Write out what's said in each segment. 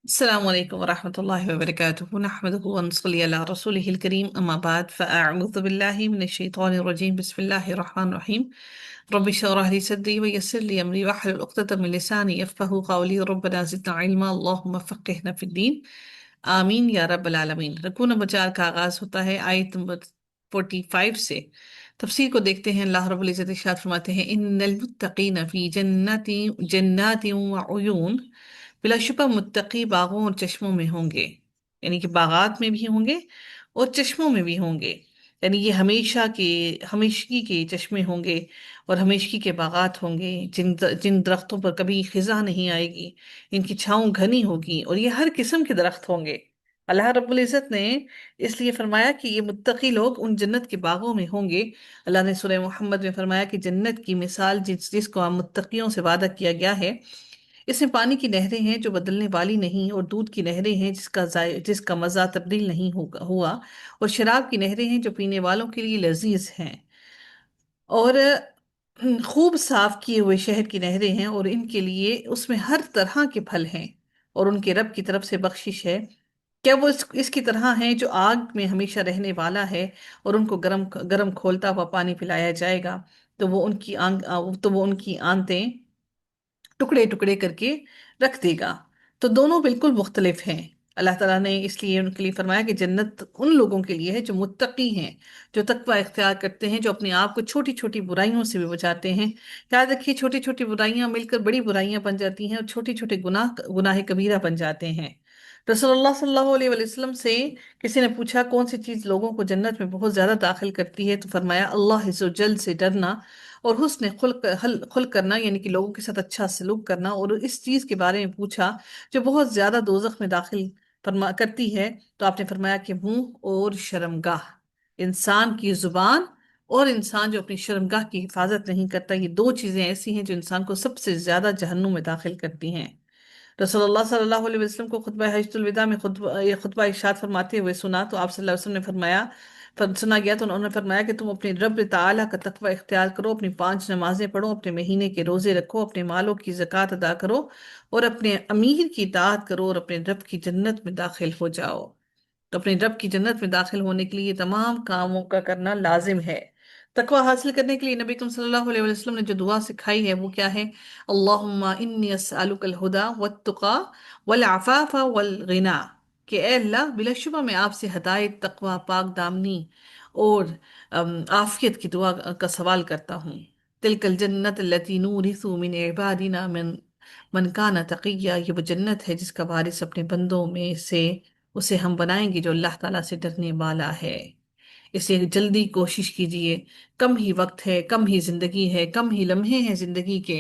السلام عليكم ورحمة الله وبركاته نحمده ونصلي على رسوله الكريم أما بعد فأعوذ بالله من الشيطان الرجيم بسم الله الرحمن الرحيم رب اشرح لي صدري ويسر لي أمري واحلل عقدة من لساني يفقهوا قولي ربنا زدنا علما اللهم فقهنا في الدين آمین یا رب العالمین۔ رکوع بچار کا آغاز ہوتا ہے آیت نمبر 45 سے۔ تفسیر کو دیکھتے ہیں۔ اللہ رب العزت ارشاد فرماتے ہیں ان المتقین فی جنات وعیون، بلا شبہ متقی باغوں اور چشموں میں ہوں گے، یعنی کہ باغات میں بھی ہوں گے اور چشموں میں بھی ہوں گے، یعنی یہ ہمیشگی کے چشمے ہوں گے اور ہمیشگی کے باغات ہوں گے جن درختوں پر کبھی خزاں نہیں آئے گی، ان کی چھاؤں گھنی ہوگی، اور یہ ہر قسم کے درخت ہوں گے۔ اللہ رب العزت نے اس لیے فرمایا کہ یہ متقی لوگ ان جنت کے باغوں میں ہوں گے۔ اللہ نے سورہ محمد میں فرمایا کہ جنت کی مثال جس کو متقیوں سے وعدہ کیا گیا ہے، اس میں پانی کی نہریں ہیں جو بدلنے والی نہیں، اور دودھ کی نہریں ہیں جس کا مزہ تبدیل نہیں ہوا، اور شراب کی نہریں ہیں جو پینے والوں کے لیے لذیذ ہیں، اور خوب صاف کیے ہوئے شہد کی نہریں ہیں، اور ان کے لیے اس میں ہر طرح کے پھل ہیں، اور ان کے رب کی طرف سے بخشش ہے۔ کیا وہ اس کی طرح ہیں جو آگ میں ہمیشہ رہنے والا ہے، اور ان کو گرم گرم کھولتا ہوا پانی پلایا جائے گا تو وہ ان کی آنتیں ٹکڑے ٹکڑے کر کے رکھ دے گا۔ تو دونوں بالکل مختلف ہیں۔ اللہ تعالیٰ نے اس لیے ان کے لیے فرمایا کہ جنت ان لوگوں کے لیے ہے جو متقی ہیں، جو تقوی اختیار کرتے ہیں، جو اپنے آپ کو چھوٹی چھوٹی برائیوں سے بھی بچاتے ہیں۔ یاد رکھیے، چھوٹی چھوٹی برائیاں مل کر بڑی برائیاں بن جاتی ہیں، اور چھوٹے چھوٹے گناہ کبیرہ بن جاتے ہیں۔ رسول اللہ صلی اللہ علیہ وسلم سے کسی نے پوچھا کون سی چیز لوگوں کو جنت میں بہت زیادہ داخل کرتی ہے، تو فرمایا اللہ عز و جل سے ڈرنا اور حسن خلق کرنا، یعنی کہ لوگوں کے ساتھ اچھا سلوک کرنا۔ اور اس چیز کے بارے میں پوچھا جو بہت زیادہ دوزخ میں داخل کرتی ہے، تو آپ نے فرمایا کہ منہ اور شرمگاہ، انسان کی زبان اور انسان جو اپنی شرمگاہ کی حفاظت نہیں کرتا، یہ دو چیزیں ایسی ہیں جو انسان کو سب سے زیادہ جہنم میں داخل کرتی ہیں۔ رسول اللہ صلی اللہ علیہ وسلم کو خطبہ حجۃ الوداع میں یہ خطبہ ارشاد فرماتے ہوئے سنا، تو آپ صلی اللہ علیہ وسلم نے سنا گیا تو انہوں نے فرمایا کہ تم اپنے رب تعالیٰ کا تقوی اختیار کرو، اپنی 5 نمازیں پڑھو، اپنے مہینے کے روزے رکھو، اپنے مالوں کی زکوٰۃ ادا کرو، اور اپنے امیر کی اطاعت کرو، اور اپنے رب کی جنت میں داخل ہو جاؤ۔ تو اپنے رب کی جنت میں داخل ہونے کے لیے یہ تمام کاموں کا کرنا لازم ہے۔ تقوی حاصل کرنے کے لیے نبی کریم صلی اللہ علیہ وسلم نے جو دعا سکھائی ہے وہ کیا ہے؟ اللہم انی اسألک الہدی والتقی والعفاف والغنی، کہ اے اللہ بلا شبہ میں آپ سے ہدایت، تقوی، پاک دامنی اور عافیت کی دعا کا سوال کرتا ہوں۔ تلک الجنت التی نورث من عبادنا من کان تقیا، یہ وہ جنت ہے جس کا وارث اپنے بندوں میں سے اسے ہم بنائیں گے جو اللہ تعالیٰ سے ڈرنے والا ہے۔ اس لیے جلدی کوشش کیجئے، کم ہی وقت ہے، کم ہی زندگی ہے، کم ہی لمحے ہیں زندگی کے،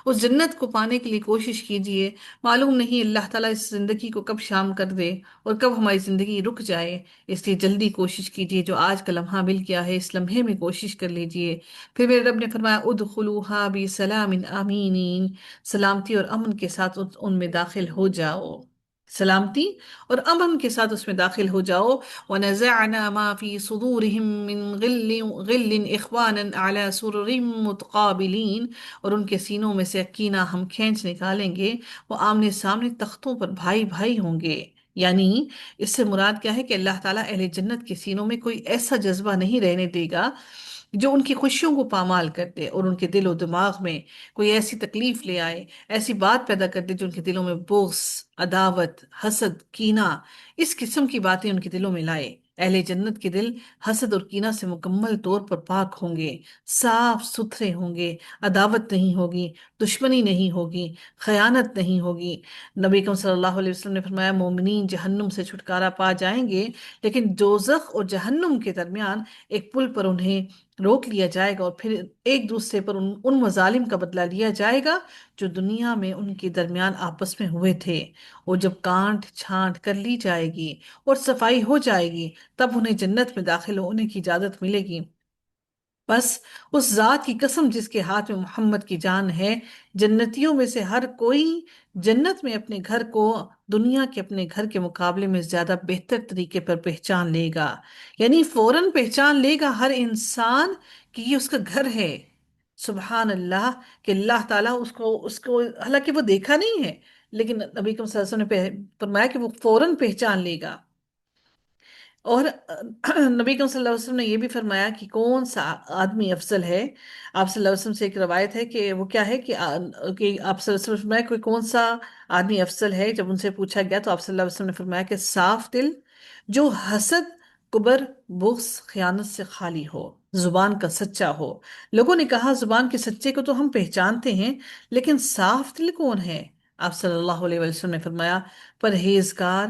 اس جنت کو پانے کے لیے کوشش کیجئے۔ معلوم نہیں اللہ تعالیٰ اس زندگی کو کب شام کر دے اور کب ہماری زندگی رک جائے، اس لیے جلدی کوشش کیجئے۔ جو آج کا لمحہ مل گیا ہے اس لمحے میں کوشش کر لیجئے۔ پھر میرے رب نے فرمایا ادخلوها بسلام آمینین، سلامتی اور امن کے ساتھ ان میں داخل ہو جاؤ، سلامتی اور امن کے ساتھ اس میں داخل ہو جاؤ۔ وَنَزَعْنَا مَا فِي صُدُورِهِم مِّن غِلٍّ إِخْوَانًا عَلَى سُرُرٍ مُتَقَابِلِينَ، اور ان کے سینوں میں سے کینہ ہم کھینچ نکالیں گے، وہ آمنے سامنے تختوں پر بھائی بھائی ہوں گے۔ یعنی اس سے مراد کیا ہے کہ اللہ تعالیٰ اہل جنت کے سینوں میں کوئی ایسا جذبہ نہیں رہنے دے گا جو ان کی خوشیوں کو پامال کر دے، اور ان کے دل و دماغ میں کوئی ایسی تکلیف لے آئے، ایسی بات پیدا کر دے جو ان کے دلوں میں بغض، عداوت، حسد، کینہ، اس قسم کی باتیں ان کے دلوں میں لائے۔ اہل جنت کے دل حسد اور کینہ سے مکمل طور پر پاک ہوں گے، صاف ستھرے ہوں گے، عداوت نہیں ہوگی، دشمنی نہیں ہوگی، خیانت نہیں ہوگی۔ نبی اکرم صلی اللہ علیہ وسلم نے فرمایا مومنین جہنم سے چھٹکارا پا جائیں گے، لیکن دوزخ اور جہنم کے درمیان ایک پل پر انہیں روک لیا جائے گا، اور پھر ایک دوسرے پر ان مظالم کا بدلہ لیا جائے گا جو دنیا میں ان کے درمیان آپس میں ہوئے تھے۔ اور جب کانٹ چھانٹ کر لی جائے گی اور صفائی ہو جائے گی، تب انہیں جنت میں داخل ہونے کی اجازت ملے گی۔ بس اس ذات کی قسم جس کے ہاتھ میں محمد کی جان ہے، جنتیوں میں سے ہر کوئی جنت میں اپنے گھر کو دنیا کے اپنے گھر کے مقابلے میں زیادہ بہتر طریقے پر پہچان لے گا، یعنی فوراً پہچان لے گا ہر انسان کہ یہ اس کا گھر ہے۔ سبحان اللہ، کہ اللہ تعالیٰ اس کو حالانکہ وہ دیکھا نہیں ہے، لیکن نبی کریم صلی اللہ علیہ وسلم نے فرمایا کہ وہ فوراً پہچان لے گا۔ اور نبی کریم صلی اللہ علیہ وسلم نے یہ بھی فرمایا کہ کون سا آدمی افضل ہے۔ آپ صلی اللہ علیہ وسلم سے ایک روایت ہے کہ وہ کیا ہے کہ کہ آپ صلی اللہ علیہ وسلم نے فرمایا کہ کون سا آدمی افضل ہے۔ جب ان سے پوچھا گیا تو آپ صلی اللہ علیہ وسلم نے فرمایا کہ صاف دل، جو حسد، کبر، بغض، خیانت سے خالی ہو، زبان کا سچا ہو۔ لوگوں نے کہا زبان کے سچے کو تو ہم پہچانتے ہیں، لیکن صاف دل کون ہے؟ آپ صلی اللہ علیہ وسلم نے فرمایا پرہیزگار،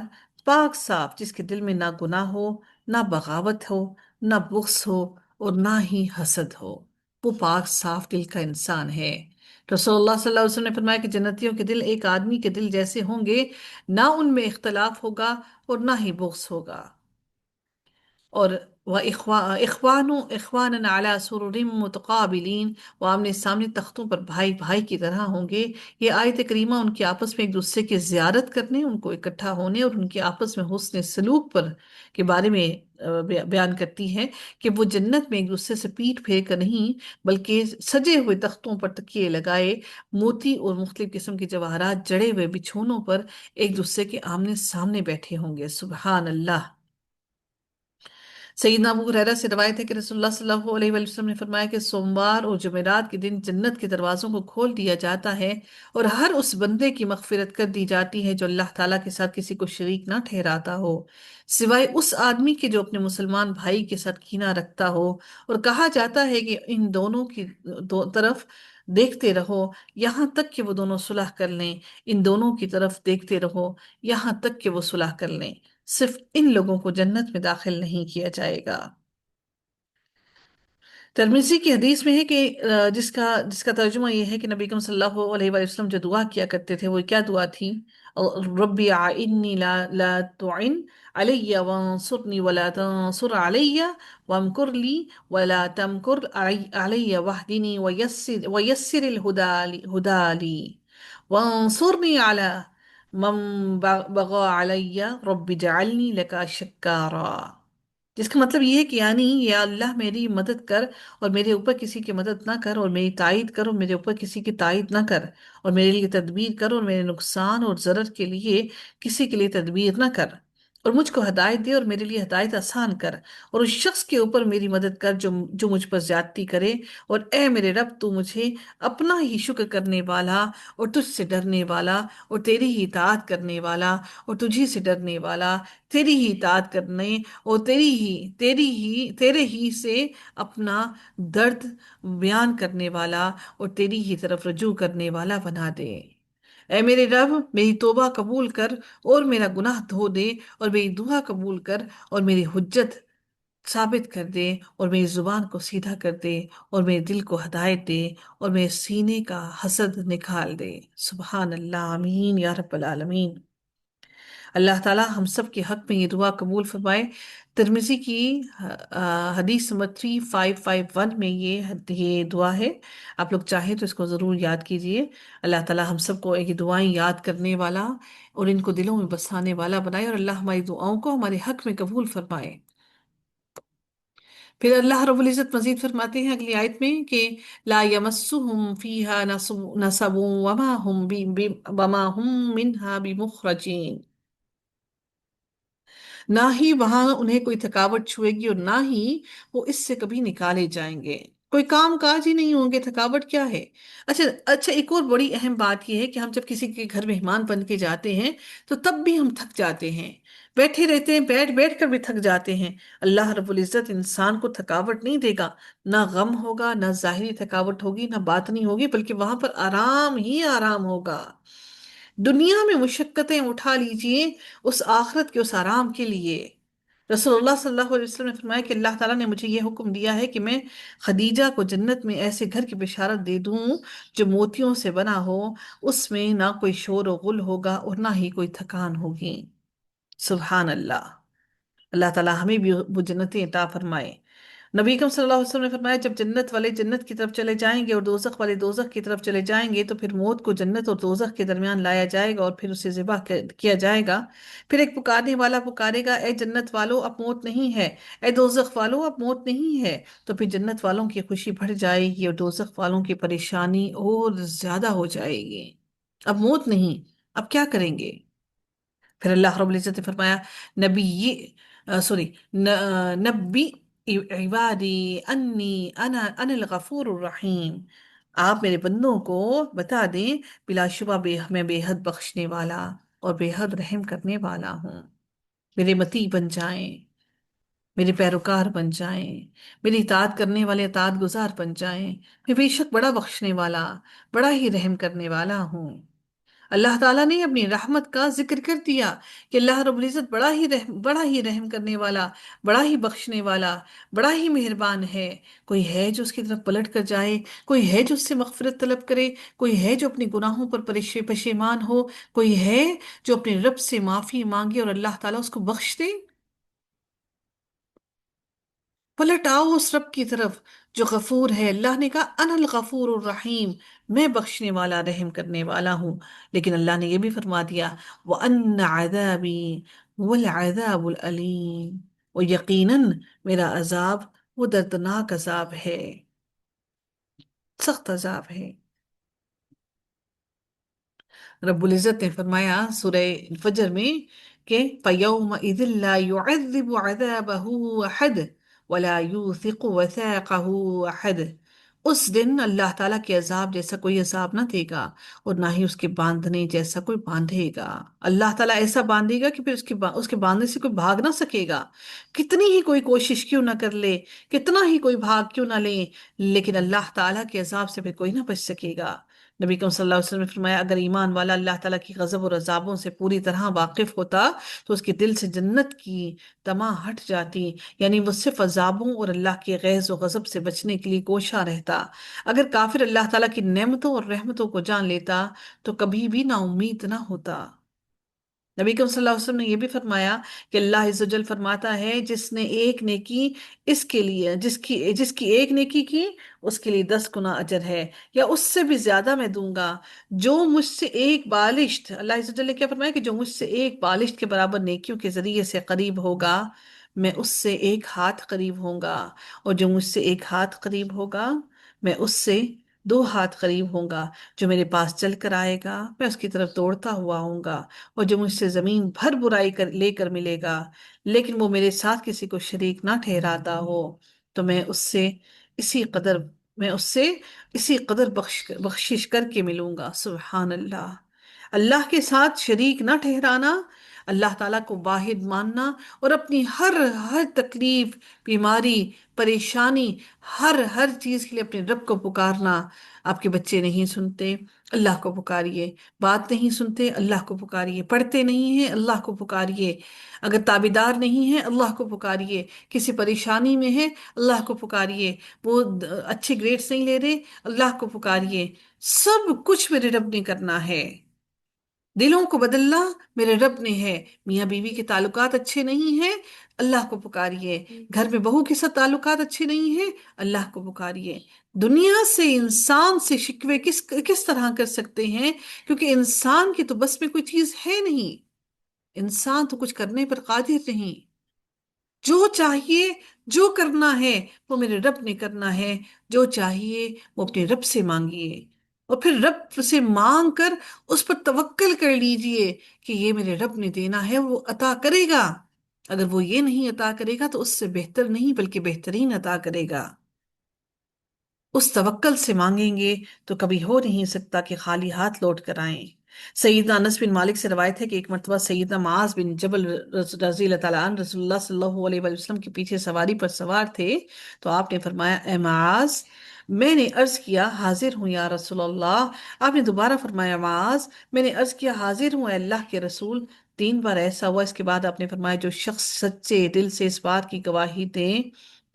پاک صاف، جس کے دل میں نہ گناہ ہو، نہ بغاوت ہو، نہ بغض ہو، اور نہ ہی حسد ہو، وہ پاک صاف دل کا انسان ہے۔ رسول اللہ صلی اللہ علیہ وسلم نے فرمایا کہ جنتیوں کے دل ایک آدمی کے دل جیسے ہوں گے، نہ ان میں اختلاف ہوگا اور نہ ہی بغض ہوگا۔ اور اخوان علی سرر متقابلین، وہ آمنے سامنے تختوں پر بھائی بھائی کی طرح ہوں گے۔ یہ آیت کریمہ ان کے آپس میں ایک دوسرے کی زیارت کرنے، ان کو اکٹھا ہونے اور ان کے آپس میں حسن سلوک پر کے بارے میں بیان کرتی ہے کہ وہ جنت میں ایک دوسرے سے پیٹھ پھیر کر نہیں، بلکہ سجے ہوئے تختوں پر تکیے لگائے، موتی اور مختلف قسم کے جواہرات جڑے ہوئے بچھونوں پر ایک دوسرے کے آمنے سامنے بیٹھے ہوں گے۔ سبحان اللہ۔ سیدنا ابو ہریرہ سے روایت ہے کہ رسول اللہ صلی اللہ علیہ وآلہ وسلم نے فرمایا کہ سوموار اور جمعرات کے دن جنت کے دروازوں کو کھول دیا جاتا ہے، اور ہر اس بندے کی مغفرت کر دی جاتی ہے جو اللہ تعالیٰ کے ساتھ کسی کو شریک نہ ٹھہراتا ہو، سوائے اس آدمی کے جو اپنے مسلمان بھائی کے ساتھ کینہ رکھتا ہو۔ اور کہا جاتا ہے کہ ان دونوں کی طرف دیکھتے رہو یہاں تک کہ وہ دونوں صلح کر لیں، ان دونوں کی طرف دیکھتے رہو یہاں تک کہ وہ صلح کر لیں، صرف ان لوگوں کو جنت میں داخل نہیں کیا جائے گا۔ ترمذی کی حدیث میں ہے کہ جس کا ترجمہ یہ ہے کہ نبی کریم صلی اللہ علیہ وآلہ وسلم جو دعا کیا کرتے تھے وہ کیا دعا تھی؟ ربی اعنی لا تعن علی وانصرنی ولا تنصر علی وامکر لی ولا تمکر علی واہدنی ویسر الہدى لی وانصرنی علی من بغى علی رب جعلنی لکا شکارا۔ جس کا مطلب یہ ہے کہ یعنی یا اللہ میری مدد کر اور میرے اوپر کسی کی مدد نہ کر، اور میری تائید کر اور میرے اوپر کسی کی تائید نہ کر، اور میرے لیے تدبیر کر اور میرے نقصان اور ضرر کے لیے کسی کے لیے تدبیر نہ کر، اور مجھ کو ہدایت دے اور میرے لیے ہدایت آسان کر، اور اس شخص کے اوپر میری مدد کر جو مجھ پر زیادتی کرے، اور اے میرے رب تو مجھے اپنا ہی شکر کرنے والا اور تجھ سے ڈرنے والا اور تیری ہی اطاعت کرنے والا اور تجھی سے ڈرنے والا، تیری ہی اطاعت کرنے اور تیرے ہی سے اپنا درد بیان کرنے والا اور تیری ہی طرف رجوع کرنے والا بنا دے۔ اے میرے رب میری توبہ قبول کر اور میرا گناہ دھو دے، اور میری دعا قبول کر اور میری حجت ثابت کر دے، اور میری زبان کو سیدھا کر دے، اور میرے دل کو ہدایت دے، اور میرے سینے کا حسد نکال دے۔ سبحان اللہ، آمین یا رب العالمین۔ اللہ تعالیٰ ہم سب کے حق میں یہ دعا قبول فرمائے۔ ترمذی کی حدیث نمبر 3551 میں یہ دعا ہے، آپ لوگ چاہیں تو اس کو ضرور یاد کیجئے۔ اللہ تعالیٰ ہم سب کو یہ دعائیں یاد کرنے والا اور ان کو دلوں میں بسانے والا بنائے، اور اللہ ہماری دعاؤں کو ہمارے حق میں قبول فرمائے۔ پھر اللہ رب العزت مزید فرماتے ہیں اگلی آیت میں کہ لا یمسہم فیہا نصب وما ہم منہا بمخرجین، نہ ہی وہاں انہیں کوئی تھکاوٹ چھوئے گی اور نہ ہی وہ اس سے کبھی نکالے جائیں گے، کوئی کام کاج ہی نہیں ہوں گے، تھکاوٹ کیا ہے؟ اچھا ایک اور بڑی اہم بات یہ ہے کہ ہم جب کسی کے گھر مہمان بن کے جاتے ہیں تو تب بھی ہم تھک جاتے ہیں، بیٹھے رہتے ہیں، بیٹھ بیٹھ کر بھی تھک جاتے ہیں۔ اللہ رب العزت انسان کو تھکاوٹ نہیں دے گا، نہ غم ہوگا، نہ ظاہری تھکاوٹ ہوگی، نہ باطنی ہوگی، بلکہ وہاں پر آرام ہی آرام ہوگا۔ دنیا میں مشقتیں اٹھا لیجئے اس آخرت کے اس آرام کے لیے۔ رسول اللہ صلی اللہ علیہ وسلم نے فرمایا کہ اللہ تعالیٰ نے مجھے یہ حکم دیا ہے کہ میں خدیجہ کو جنت میں ایسے گھر کی بشارت دے دوں جو موتیوں سے بنا ہو، اس میں نہ کوئی شور و غل ہوگا اور نہ ہی کوئی تھکان ہوگی۔ سبحان اللہ۔ اللہ تعالیٰ ہمیں بھی وہ جنتیں عطا فرمائے۔ نبی اکرم صلی اللہ علیہ وسلم نے فرمایا جب جنت والے جنت کی طرف چلے جائیں گے اور دوزخ والے دوزخ کی طرف چلے جائیں گے تو پھر موت کو جنت اور دوزخ کے درمیان لایا جائے گا اور پھر اسے ذبح کیا جائے گا۔ پھر ایک پکارنے والا پکارے گا، اے جنت والو اب موت نہیں ہے، اے دوزخ والو اب موت نہیں ہے۔ تو پھر جنت والوں کی خوشی بڑھ جائے گی اور دوزخ والوں کی پریشانی اور زیادہ ہو جائے گی۔ اب موت نہیں، اب کیا کریں گے؟ پھر اللہ رب العزت نے فرمایا، نبی سوری نبی عبادی انی انا الغفور الرحیم، آپ میرے بندوں کو بتا دیں، بلا شبہ میں بے حد بخشنے والا اور بے حد رحم کرنے والا ہوں، میرے متی بن جائیں، میرے پیروکار بن جائیں، میری اطاعت کرنے والے اطاعت گزار بن جائیں، میں بے شک بڑا بخشنے والا، بڑا ہی رحم کرنے والا ہوں۔ اللہ تعالیٰ نے اپنی رحمت کا ذکر کر دیا کہ اللہ رب العزت بڑا ہی رحم کرنے والا، بڑا ہی بخشنے والا، بڑا ہی مہربان ہے۔ کوئی ہے جو اس کی طرف پلٹ کر جائے؟ کوئی ہے جو اس سے مغفرت طلب کرے؟ کوئی ہے جو اپنے گناہوں پر پشیمان ہو؟ کوئی ہے جو اپنے رب سے معافی مانگے اور اللہ تعالیٰ اس کو بخش دے؟ پلٹ آؤ اس رب کی طرف جو غفور ہے۔ اللہ نے کہا انا الغفور الرحیم، میں بخشنے والا رحم کرنے والا ہوں، لیکن اللہ نے یہ بھی فرما دیا وَأَنَّ عَذَابِي هُوَ الْعَذَابُ الْأَلِيمُ، اور یقیناً میرا عذاب وہ دردناک عذاب ہے، سخت عذاب ہے۔ رب العزت نے فرمایا سورہ فجر میں کہ فَيَوْمَئِذٍ لَا يُعَذِّبُ عَذَابَهُ أَحَدٌ وَلَا يُوثِقُ وَثَاقَهُ أَحَدٌ، اس دن اللہ تعالیٰ کے عذاب جیسا کوئی عذاب نہ دے گا، اور نہ ہی اس کے باندھنے جیسا کوئی باندھے گا۔ اللہ تعالیٰ ایسا باندھے گا کہ پھر اس کے باندھنے سے کوئی بھاگ نہ سکے گا، کتنی ہی کوئی کوشش کیوں نہ کر لے، کتنا ہی کوئی بھاگ کیوں نہ لے، لیکن اللہ تعالیٰ کے عذاب سے پھر کوئی نہ بچ سکے گا۔ نبی کریم صلی اللہ علیہ وسلم نے فرمایا اگر ایمان والا اللہ تعالیٰ کی غضب اور عذابوں سے پوری طرح واقف ہوتا تو اس کے دل سے جنت کی تما ہٹ جاتی، یعنی وہ صرف عذابوں اور اللہ کے غیظ و غضب سے بچنے کے لیے کوشاں رہتا۔ اگر کافر اللہ تعالیٰ کی نعمتوں اور رحمتوں کو جان لیتا تو کبھی بھی نا امید نہ ہوتا۔ نبی کریم صلی اللہ علیہ وسلم نے یہ بھی فرمایا کہ اللہ عز و جل فرماتا ہے جس نے ایک نیکی اس کے لیے جس کی ایک نیکی کی اس کے لیے 10 گنا اجر ہے، یا اس سے بھی زیادہ میں دوں گا۔ جو مجھ سے ایک بالشت، اللہ عز و جل نے کیا فرمایا کہ جو مجھ سے ایک بالشت کے برابر نیکیوں کے ذریعے سے قریب ہوگا میں اس سے ایک ہاتھ قریب ہوں گا، اور جو مجھ سے ایک ہاتھ قریب ہوگا میں اس سے 2 ہاتھ قریب ہوں گا۔ جو میرے پاس چل کر آئے گا میں اس کی طرف دوڑتا ہوا ہوں گا، اور جو مجھ سے زمین بھر برائی لے کر ملے گا لیکن وہ میرے ساتھ کسی کو شریک نہ ٹھہراتا ہو تو اسی قدر میں اس سے اسی قدر بخشش کر کے ملوں گا۔ سبحان اللہ! اللہ کے ساتھ شریک نہ ٹھہرانا، اللہ تعالیٰ کو واحد ماننا، اور اپنی ہر تکلیف، بیماری، پریشانی، ہر چیز کے لیے اپنے رب کو پکارنا۔ آپ کے بچے نہیں سنتے، اللہ کو پکاریے، بات نہیں سنتے، اللہ کو پکاریے، پڑھتے نہیں ہیں، اللہ کو پکاریے، اگر تابیدار نہیں ہیں اللہ کو پکاریے، کسی پریشانی میں ہے اللہ کو پکاریے، وہ اچھے گریڈز نہیں لے رہے اللہ کو پکاریے۔ سب کچھ میرے رب نے کرنا ہے، دلوں کو بدلنا میرے رب نے ہے۔ میاں بیوی کے تعلقات اچھے نہیں ہیں، اللہ کو پکاریے، گھر میں بہو کے ساتھ تعلقات اچھے نہیں ہیں، اللہ کو پکاریے۔ دنیا سے انسان سے شکوے کس طرح کر سکتے ہیں؟ کیونکہ انسان کی تو بس میں کوئی چیز ہے نہیں، انسان تو کچھ کرنے پر قادر نہیں۔ جو چاہیے، جو کرنا ہے وہ میرے رب نے کرنا ہے، جو چاہیے وہ اپنے رب سے مانگیے، اور پھر رب سے مانگ کر اس پر توکل کر لیجئے کہ یہ میرے رب نے دینا ہے، وہ عطا کرے گا۔ اگر وہ یہ نہیں عطا کرے گا تو اس سے بہتر نہیں بلکہ بہترین عطا کرے گا۔ اس توکل سے مانگیں گے تو کبھی ہو نہیں سکتا کہ خالی ہاتھ لوٹ کر آئیں۔ سیدنا انس بن مالک سے روایت ہے کہ ایک مرتبہ سیدنا معاذ بن جبل رضی اللہ تعالیٰ عنہ رسول اللہ صلی اللہ علیہ وآلہ وسلم کے پیچھے سواری پر سوار تھے، تو آپ نے فرمایا اے معاذ، میں نے عرض کیا حاضر ہوں یا رسول اللہ۔ آپ نے دوبارہ فرمایا معاذ، میں نے عرض کیا حاضر ہوں اے اللہ کے رسول۔ 3 بار ایسا ہوا، اس کے بعد آپ نے فرمایا جو شخص سچے دل سے اس بات کی گواہی دیں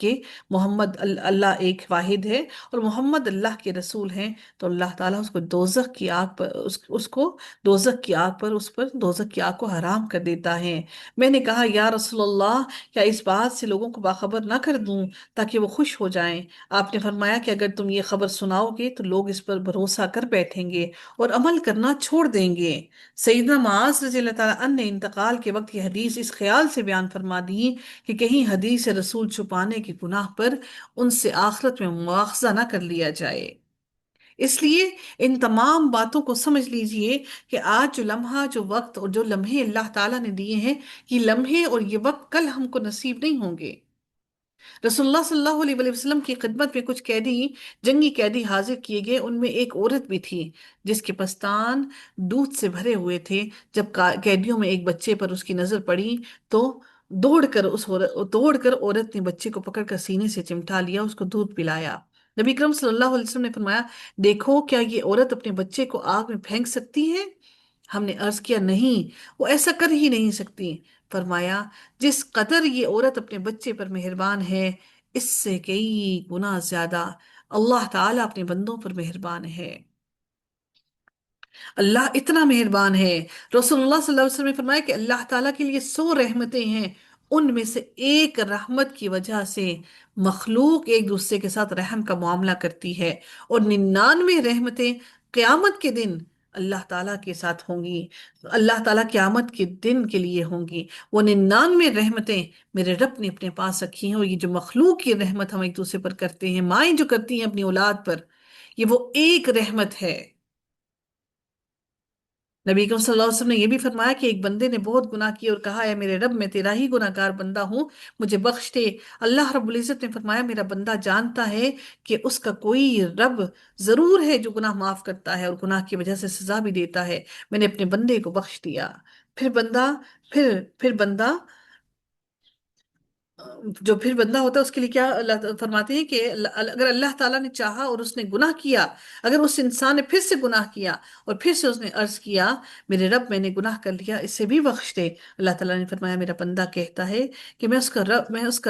کہ محمد اللہ ایک واحد ہے اور محمد اللہ کے رسول ہیں، تو اللہ تعالیٰ اس کو دوزخ کی آگ پر اس کو دوزخ کی آگ پر اس پر دوزخ کی آگ کو حرام کر دیتا ہے۔ میں نے کہا یا رسول اللہ، کیا اس بات سے لوگوں کو باخبر نہ کر دوں تاکہ وہ خوش ہو جائیں؟ آپ نے فرمایا کہ اگر تم یہ خبر سناؤ گے تو لوگ اس پر بھروسہ کر بیٹھیں گے اور عمل کرنا چھوڑ دیں گے۔ سیدنا معاذ رضی اللہ تعالیٰ عنہ نے انتقال کے وقت یہ حدیث اس خیال سے بیان فرما دی کہ کہیں حدیث رسول چھپانے کے گناہ پر ان سے آخرت میں مواخذہ نہ کر لیا جائے۔ اس لیے ان تمام باتوں کو سمجھ لیجئے کہ آج جو لمحہ، جو وقت اور جو لمحے اللہ تعالیٰ نے دیے ہیں، یہ لمحے اور یہ وقت کل ہم کو نصیب نہیں ہوں گے۔ رسول اللہ صلی اللہ علیہ وآلہ وسلم کی خدمت میں کچھ قیدی، جنگی قیدی حاضر کیے گئے، ان میں ایک عورت بھی تھی جس کے پستان دودھ سے بھرے ہوئے تھے۔ جب قیدیوں میں ایک بچے پر اس کی نظر پڑی تو دوڑ کر عورت نے بچے کو پکڑ کر سینے سے چمٹا لیا، اس کو دودھ پلایا۔ نبی اکرم صلی اللہ علیہ وسلم نے فرمایا، دیکھو کیا یہ عورت اپنے بچے کو آگ میں پھینک سکتی ہے؟ ہم نے عرض کیا نہیں، وہ ایسا کر ہی نہیں سکتی۔ فرمایا، جس قدر یہ عورت اپنے بچے پر مہربان ہے، اس سے کئی گنا زیادہ اللہ تعالیٰ اپنے بندوں پر مہربان ہے۔ اللہ اتنا مہربان ہے۔ رسول اللہ صلی اللہ علیہ وسلم نے فرمایا کہ اللہ تعالیٰ کے لیے 100 رحمتیں ہیں، ان میں سے ایک رحمت کی وجہ سے مخلوق ایک دوسرے کے ساتھ رحم کا معاملہ کرتی ہے، اور 99 رحمتیں قیامت کے دن اللہ تعالیٰ کے ساتھ ہوں گی، اللہ تعالیٰ قیامت کے دن کے لیے ہوں گی۔ وہ 99 رحمتیں میرے رب نے اپنے پاس رکھی ہیں، اور یہ جو مخلوق کی رحمت ہم ایک دوسرے پر کرتے ہیں، مائیں جو کرتی ہیں اپنی اولاد پر، یہ وہ ایک رحمت ہے۔ نبی اکرم صلی اللہ علیہ وسلم نے یہ بھی فرمایا کہ ایک بندے نے بہت گناہ کیے اور کہا، اے میرے رب، میں تیرا ہی گناہ گار بندہ ہوں، مجھے بخش دے۔ اللہ رب العزت نے فرمایا، میرا بندہ جانتا ہے کہ اس کا کوئی رب ضرور ہے جو گناہ معاف کرتا ہے اور گناہ کی وجہ سے سزا بھی دیتا ہے، میں نے اپنے بندے کو بخش دیا۔ پھر بندہ پھر بندہ ہوتا ہے، اس کے لیے کیا اللہ فرماتے ہیں کہ اگر اللہ تعالیٰ نے چاہا اور اس نے گناہ کیا، اگر اس انسان نے پھر سے گناہ کیا اور پھر سے اس نے عرض کیا، میرے رب میں نے گناہ کر لیا، اسے بھی بخش دے، اللہ تعالیٰ نے فرمایا، میرا بندہ کہتا ہے کہ میں اس کا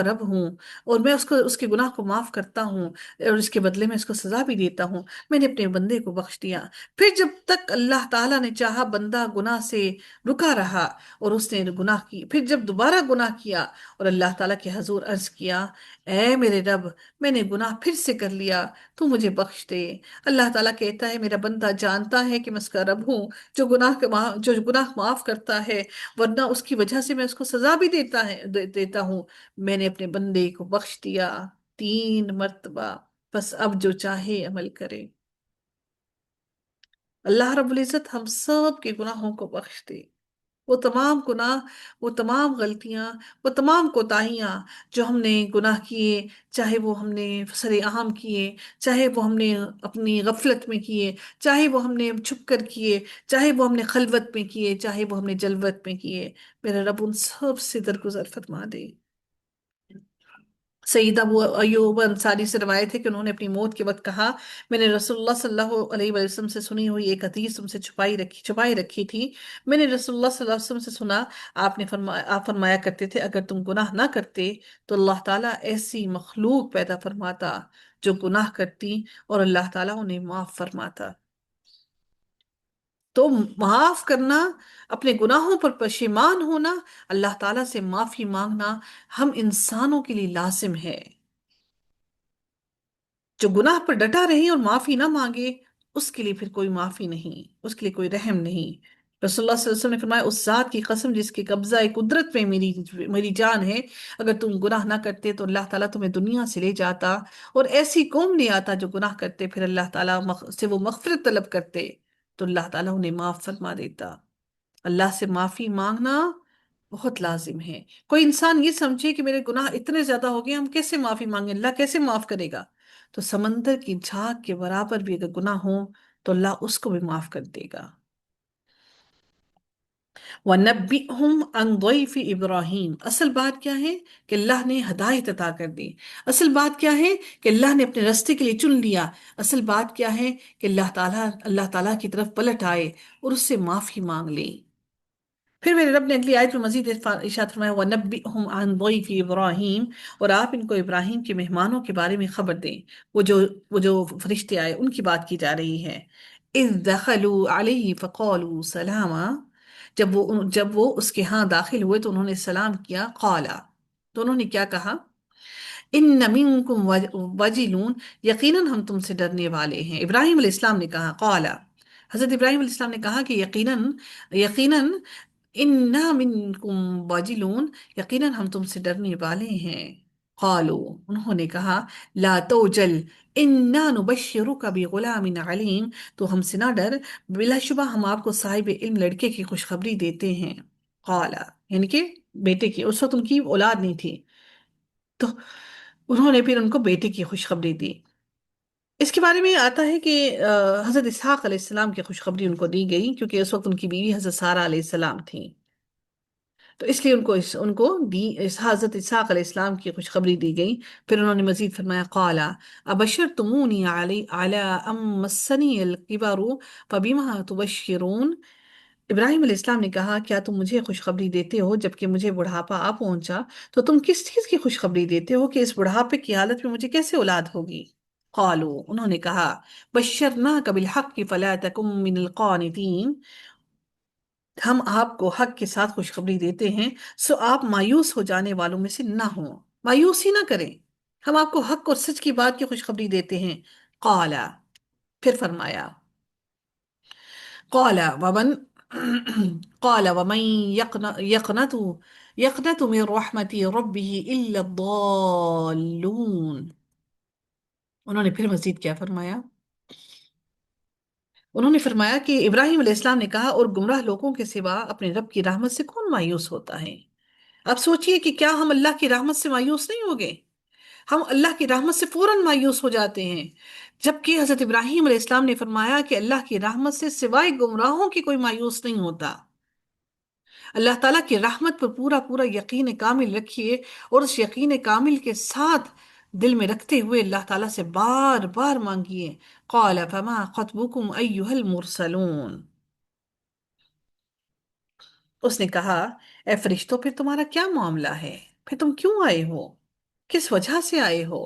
رب ہوں، اور میں اس کے گناہ کو معاف کرتا ہوں، اور اس کے بدلے میں اس کو سزا بھی دیتا ہوں، میں نے اپنے بندے کو بخش دیا۔ پھر جب تک اللہ تعالیٰ نے چاہا بندہ گناہ سے رکا رہا اور اس نے گناہ کی، پھر جب دوبارہ گناہ کیا اور اللہ تعالیٰ کے حضور عرض کیا، اے میرے رب، میں نے گناہ پھر سے کر لیا، تو مجھے بخش دے۔ اللہ تعالیٰ کہتا ہے، میرا بندہ جانتا ہے کہ میں اس کا رب ہوں، جو گناہ معاف کرتا ہے، ورنہ اس کی وجہ سے میں اس کو سزا بھی دیتا ہوں۔ میں نے اپنے بندے کو بخش دیا 3 مرتبہ، بس اب جو چاہے عمل کرے۔ اللہ رب العزت ہم سب کے گناہوں کو بخش دے۔ وہ تمام گناہ، وہ تمام غلطیاں، وہ تمام کوتاہیاں جو ہم نے گناہ کیے، چاہے وہ ہم نے سر عام کیے، چاہے وہ ہم نے اپنی غفلت میں کیے، چاہے وہ ہم نے چھپ کر کیے، چاہے وہ ہم نے خلوت میں کیے، چاہے وہ ہم نے جلوت میں کیے، میرا رب ان سب سے درگزر فرما دے۔ سیدہ ابو ایوب انصاری سے روایت ہے کہ انہوں نے اپنی موت کے وقت کہا، میں نے رسول اللہ صلی اللہ علیہ وسلم سے سنی ہوئی ایک حدیث تم سے چھپائی رکھی تھی۔ میں نے رسول اللہ صلی اللہ علیہ وسلم سے سنا، آپ فرمایا کرتے تھے، اگر تم گناہ نہ کرتے تو اللہ تعالیٰ ایسی مخلوق پیدا فرماتا جو گناہ کرتی اور اللہ تعالیٰ انہیں معاف فرماتا۔ تو معاف کرنا، اپنے گناہوں پر پشیمان ہونا، اللہ تعالیٰ سے معافی مانگنا ہم انسانوں کے لیے لازم ہے۔ جو گناہ پر ڈٹا رہے اور معافی نہ مانگے، اس کے لیے پھر کوئی معافی نہیں، اس کے لیے کوئی رحم نہیں۔ رسول اللہ صلی اللہ علیہ وسلم نے فرمایا، اس ذات کی قسم جس کے قبضہ قدرت میں میری جان ہے، اگر تم گناہ نہ کرتے تو اللہ تعالیٰ تمہیں دنیا سے لے جاتا اور ایسی قوم لے آتا جو گناہ کرتے، پھر اللہ تعالیٰ سے وہ مغفرت طلب کرتے تو اللہ تعالیٰ انہیں معاف فرما دیتا۔ اللہ سے معافی مانگنا بہت لازم ہے۔ کوئی انسان یہ سمجھے کہ میرے گناہ اتنے زیادہ ہو گئے، ہم کیسے معافی مانگیں، اللہ کیسے معاف کرے گا؟ تو سمندر کی جھاگ کے برابر بھی اگر گناہ ہو تو اللہ اس کو بھی معاف کر دے گا۔ وَنَبِّئْهُمْ عَنْ ضَيْفِ إِبْرَاهِيمَ، اصل بات کیا ہے کہ اللہ نے ہدایت عطا کر دی۔ اصل بات کیا ہے کہ اللہ نے اپنے رستے کے لیے چن لیا۔ اصل بات کیا ہے کہ اللہ تعالیٰ کی طرف پلٹ آئے اور اس سے معافی مانگ لی۔ پھر میرے رب نے اگلی آیت میں مزید ارشاد فرمایا، وَنَبِّئْهُمْ عَنْ ضَيْفِ إِبْرَاهِيمَ، اور آپ ان کو ابراہیم کے مہمانوں کے بارے میں خبر دیں، وہ جو فرشتے آئے ان کی بات کی جا رہی ہے۔ اِذْ دَخَلُوا عَلَيْهِ فَقَالُوا سَلَامًا، جب وہ اس کے ہاں داخل ہوئے تو انہوں نے سلام کیا، قالا، تو انہوں نے کیا کہا، ان منکم وجلون، یقیناً ہم تم سے ڈرنے والے ہیں۔ ابراہیم علیہ السلام نے کہا، قالا، حضرت ابراہیم علیہ السلام نے کہا کہ یقیناً انا منکم واجلون، یقیناً ہم تم سے ڈرنے والے ہیں۔ قالو، انہوں نے کہا، لا توجل انا نبشرک بغلام علیم، تو ہم سے نہ ڈر، بلا شبہ ہم آپ کو صاحب علم لڑکے کی خوشخبری دیتے ہیں۔ قالا، یعنی کہ بیٹے کی، اس وقت ان کی اولاد نہیں تھی، تو انہوں نے پھر ان کو بیٹے کی خوشخبری دی۔ اس کے بارے میں آتا ہے کہ حضرت اسحاق علیہ السلام کی خوشخبری ان کو دی گئی، کیونکہ اس وقت ان کی بیوی حضرت سارہ علیہ السلام تھی، تو اس لیے ان کو حضرت اسحاق علیہ السلام کی خوشخبری دی گئی۔ پھر انہوں نے مزید فرمایا، قالا ابشرتمونی علی ام مسنی الکبر فبما تبشرون، ابراہیم علیہ السلام نے کہا، کیا تم مجھے خوشخبری دیتے ہو جبکہ مجھے بڑھاپا آ پہنچا، تو تم کس چیز کی خوشخبری دیتے ہو کہ اس بڑھاپے کی حالت میں مجھے کیسے اولاد ہوگی؟ قالو، انہوں نے کہا، بشرناک بالحق فلا تکن من القانتین، ہم آپ کو حق کے ساتھ خوشخبری دیتے ہیں، سو آپ مایوس ہو جانے والوں میں سے نہ ہوں، مایوس ہی نہ کریں، ہم آپ کو حق اور سچ کی بات کی خوشخبری دیتے ہیں۔ قالا، پھر فرمایا، قال ومن قال ومن يقنط من رحمة ربه إلا الضالون، انہوں نے پھر مزید کیا فرمایا؟ انہوں نے فرمایا کہ ابراہیم علیہ السلام نے کہا، اور گمراہ لوگوں کے سوا اپنے رب کی رحمت سے کون مایوس ہوتا ہے؟ اب سوچئے کہ کیا ہم اللہ کی رحمت سے مایوس نہیں ہوگے؟ ہم اللہ کی رحمت سے فوراً مایوس ہو جاتے ہیں، جبکہ حضرت ابراہیم علیہ السلام نے فرمایا کہ اللہ کی رحمت سے سوائے گمراہوں کی کوئی مایوس نہیں ہوتا۔ اللہ تعالیٰ کی رحمت پر پورا پورا یقین کامل رکھیے، اور اس یقین کامل کے ساتھ دل میں رکھتے ہوئے اللہ تعالیٰ سے بار بار مانگیے۔ قال فما خطبكم ایھا المرسلون، اس نے کہا، اے فرشتوں، پھر تمہارا کیا معاملہ ہے؟ پھر تم کیوں آئے ہو؟ کس وجہ سے آئے ہو؟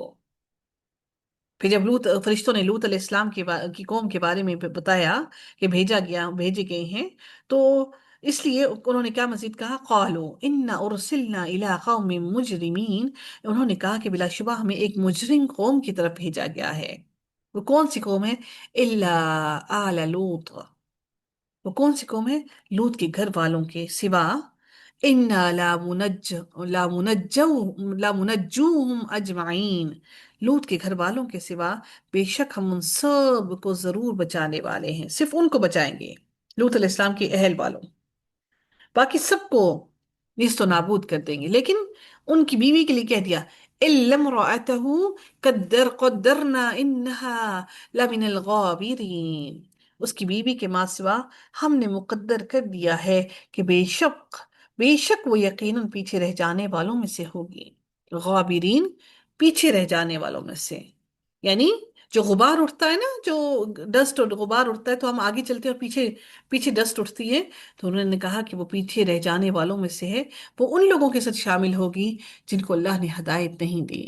پھر جب فرشتوں نے لوط علیہ السلام کی قوم کے بارے میں بتایا کہ بھیجے گئے ہیں، تو اس لیے انہوں نے کیا مزید کہا، قالوا انا ارسلنا الى قوم مجرمین، انہوں نے کہا کہ بلا شبہ ہمیں ایک مجرم قوم کی طرف بھیجا گیا ہے۔ وہ کون سی قوم ہے؟ الا آل لوط، وہ کون سی قوم ہے؟ لوط کے گھر والوں کے سوا، انا لامنجوہم اجمعین، لوط کے گھر والوں کے سوا بے شک ہم ان سب کو ضرور بچانے والے ہیں، صرف ان کو بچائیں گے، لوط علیہ السلام کے اہل والوں، باقی سب کو نیست و نابود کر دیں گے، لیکن ان کی بیوی کے لیے کہہ دیا، الا امرأته قدرنا انها لمن الغابرین، اس کی بیوی کے ماں سوا ہم نے مقدر کر دیا ہے کہ بے شک وہ یقیناً پیچھے رہ جانے والوں میں سے ہوگی۔ غابرین، پیچھے رہ جانے والوں میں سے، یعنی جو غبار اٹھتا ہے نا، جو ڈسٹ اور غبار اٹھتا ہے تو ہم آگے چلتے ہیں اور پیچھے پیچھے ڈسٹ اٹھتی ہے، تو انہوں نے کہا کہ وہ پیچھے رہ جانے والوں میں سے ہے، وہ ان لوگوں کے ساتھ شامل ہوگی جن کو اللہ نے ہدایت نہیں دی۔